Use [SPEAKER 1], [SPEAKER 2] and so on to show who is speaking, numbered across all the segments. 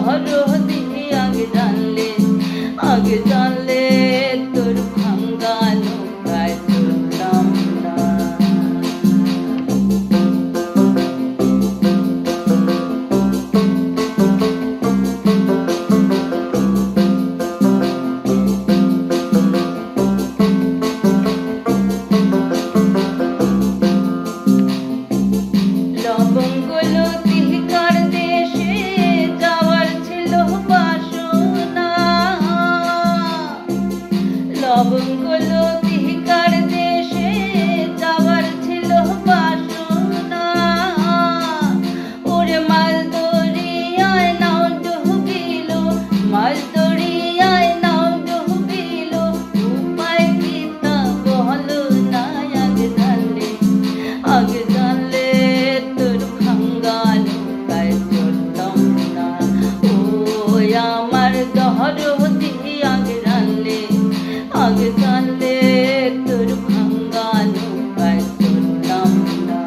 [SPEAKER 1] দহরদি আগে জানলে তোর ভাঙ্গা নৌকায় চলতাম না। লবঙ্গলতিকার দেশে যাওয়ার ছিল বাসনা। ওরে মাল দরিয়ায় নাও ডুবিল, মাল দরিয়ায় নাও ডুবিল, উপায় কি তা বলো না। আগে জানলে তোর ভাঙ্গা নৌকায় চলতাম না। ও আমার দহরদি আগে জানলে তোর ভাঙ্গা নৌকায় চলতাম না।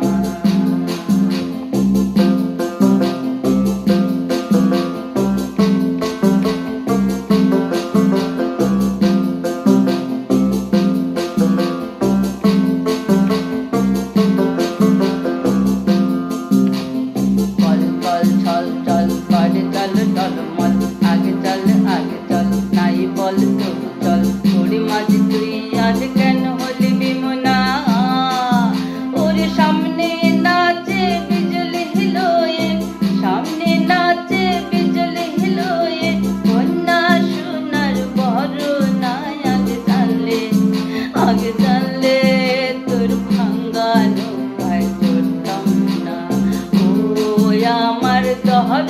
[SPEAKER 1] বল বল চল চল করে চল টলমল, আগে চল নাই বল তবু চল। মাঝি তুই আজ কেন হলি বিমনা? ওরে সামনে নাচে বিজলি হিলোয়ে, সামনে নাচে বিজলি হিলোয়ে, কন্যা সোনার বরনা। আগে জানলে তোর ভাঙ্গা নৌকায় চলতাম না। ও আমার দহর